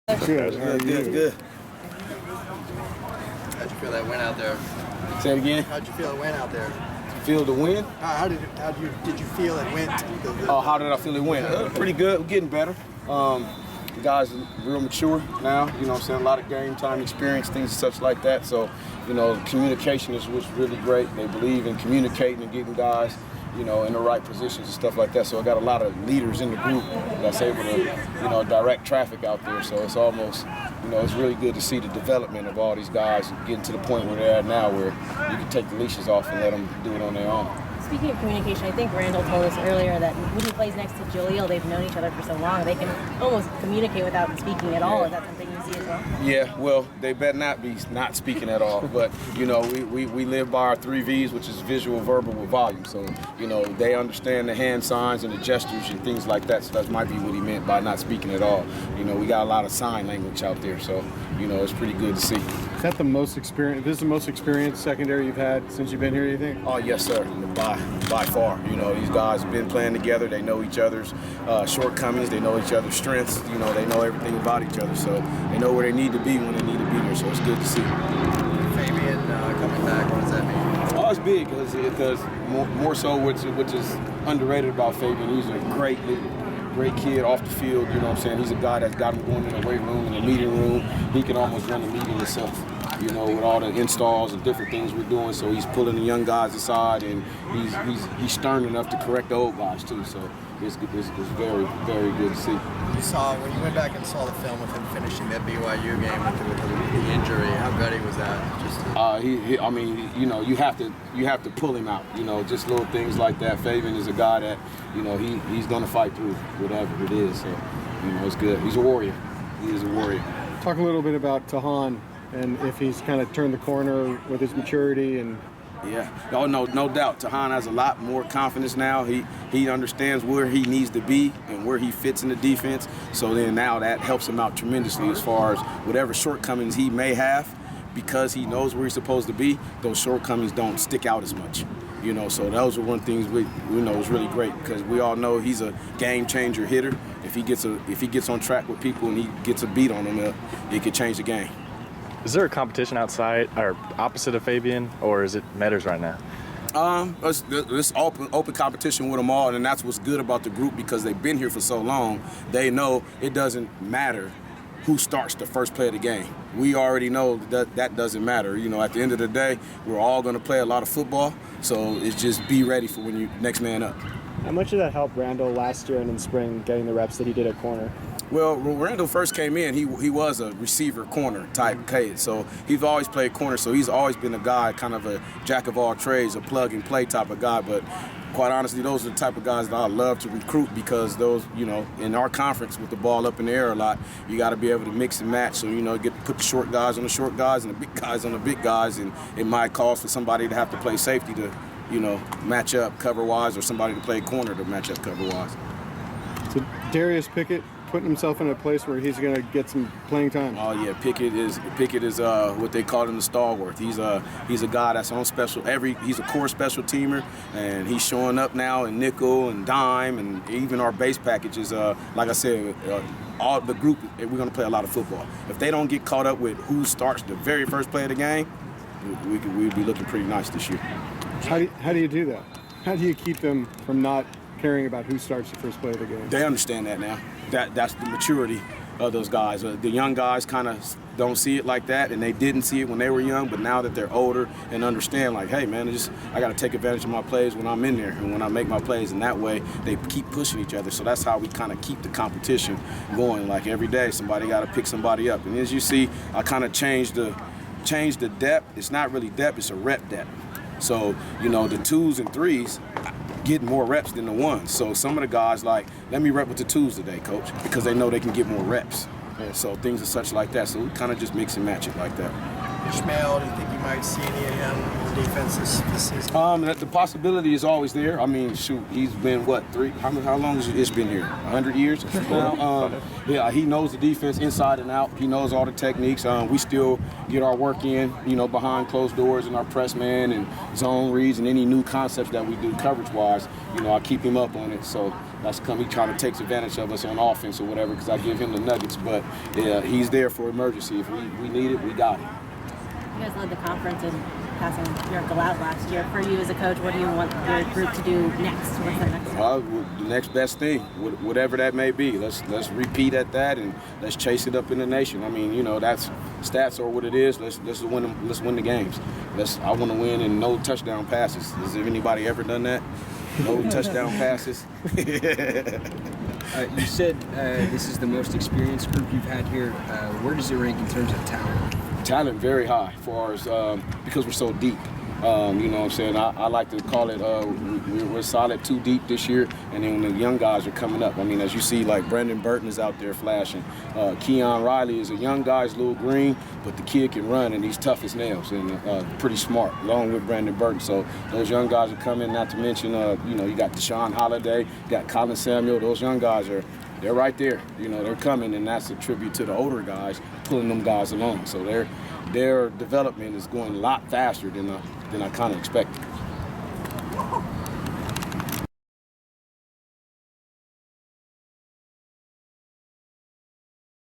Good. Good. How'd you feel that win out there? Say it again. How'd you feel it went out there? Feel the win? How did you feel it went? Oh, how did I feel it went? Pretty good. We're getting better. The guys are real mature now. You know what I'm saying? A lot of game time experience, things such like that. So, you know, communication is what's really great. They believe in communicating and getting guys, you know, in the right positions and stuff like that. So I got a lot of leaders in the group that's able to, you know, direct traffic out there. So it's almost, you know, it's really good to see the development of all these guys getting to the point where they're at now, where you can take the leashes off and let them do it on their own. Speaking of communication, I think Randall told us earlier that when he plays next to Jaleel, they've known each other for so long, they can almost communicate without speaking at all. Is that something you see as well? Yeah, well, they better not be not speaking at all. But, you know, we live by our 3 V's, which is visual, verbal, with volume. So, you know, they understand the hand signs and the gestures and things like that. So that might be what he meant by not speaking at all. You know, we got a lot of sign language out there. So, you know, it's pretty good to see. Is that the most experience? This is the most experienced secondary you've had since you've been here, you think? Oh, yes, sir. By far. You know, these guys have been playing together. They know each other's shortcomings. They know each other's strengths. You know, they know everything about each other. So they know where they need to be when they need to be there. So it's good to see. Fabian coming back, what does that mean? Oh, it's big because it does more so, which is underrated about Fabian. He's a great kid off the field. You know what I'm saying? He's a guy that's got him going in the weight room, in the meeting room. He can almost run the meeting himself, you know, with all the installs and different things we're doing. So he's pulling the young guys aside, and he's stern enough to correct the old guys too. So it's very, very good to see. You saw, when you went back and saw the film of him finishing that BYU game with the injury, how gutty was that? Just I mean, you know, you have to pull him out. You know, just little things like that. Fabian is a guy that, you know, he's gonna fight through whatever it is. So, you know, it's good. He's a warrior. He is a warrior. Talk a little bit about Tahan and if he's kind of turned the corner with his maturity and. Yeah, no doubt. Tahan has a lot more confidence now. He understands where he needs to be and where he fits in the defense. So then now that helps him out tremendously as far as whatever shortcomings he may have, because he knows where he's supposed to be. Those shortcomings don't stick out as much. You know, so those are one things we know is really great, because we all know he's a game changer hitter. If he gets on track with people and he gets a beat on them, it could change the game. Is there a competition outside or opposite of Fabian, or is it Metters right now? It's open competition with them all, and that's what's good about the group, because they've been here for so long. They know it doesn't matter who starts the first play of the game. We already know that doesn't matter. You know, at the end of the day, we're all going to play a lot of football, so it's just be ready for when you next man up. How much did that help Randall last year and in spring getting the reps that he did at corner? Well, when Randall first came in, he was a receiver corner type kid. So he's always played corner. So he's always been a guy, kind of a jack of all trades, a plug and play type of guy. But quite honestly, those are the type of guys that I love to recruit, because those, you know, in our conference with the ball up in the air a lot, you got to be able to mix and match. So, you know, put the short guys on the short guys and the big guys on the big guys. And it might cause for somebody to have to play safety to, you know, match up cover-wise, or somebody to play corner to match up cover-wise. So Darius Pickett putting himself in a place where he's going to get some playing time. Oh yeah, Pickett is what they call him the stalwart. He's a guy that's on special. He's a core special teamer, and he's showing up now in nickel and dime, and even our base package is like I said, all the group. We're going to play a lot of football. If they don't get caught up with who starts the very first play of the game, we'd be looking pretty nice this year. How do you do that? How do you keep them from not caring about who starts the first play of the game? They understand that now. That's the maturity of those guys. The young guys kind of don't see it like that, and they didn't see it when they were young, but now that they're older and understand, like, hey man, I got to take advantage of my plays when I'm in there and when I make my plays, and that way they keep pushing each other. So that's how we kind of keep the competition going. Like every day, somebody got to pick somebody up. And as you see, I kind of changed the depth. It's not really depth, it's a rep depth. So, you know, the 2s and 3s get more reps than the 1s. So some of the guys like, let me rep with the 2s today, coach, because they know they can get more reps. And so things are such like that. So we kind of just mix and match it like that. Ishmael, do you think you might see any of him on defense this season? The possibility is always there. I mean, shoot, he's been what, how long has it been here? 100 years now. Yeah, he knows the defense inside and out. He knows all the techniques. We still get our work in, behind closed doors in our press man and zone reads and any new concepts that we do coverage-wise. I keep him up on it. So that's he trying to take advantage of us on offense or whatever because I give him the nuggets. But yeah, he's there for emergency. If we need it, we got it. You guys led the conference in passing Miracle out last year. For you as a coach, what do you want your group to do next? What's the next step? The next best thing, whatever that may be. Let's repeat at that and let's chase it up in the nation. I mean, that's stats are what it is. Let's win them. Let's win the games. I want to win and no touchdown passes. Has anybody ever done that? No touchdown passes. You said this is the most experienced group you've had here. Where does it rank in terms of talent? Talent very high for us because we're so deep. You know what I'm saying? I like to call it we're solid too deep this year, and then the young guys are coming up. I mean, as you see, like Brandon Burton is out there flashing. Keon Riley is a young guy, he's a little green, but the kid can run, and he's tough as nails and pretty smart, along with Brandon Burton. So those young guys are coming, not to mention, you got Deshaun Holiday, you got Colin Samuel. Those young guys they're right there. They're coming, and that's a tribute to the older guys pulling them guys along. So their development is going a lot faster than I kind of expected.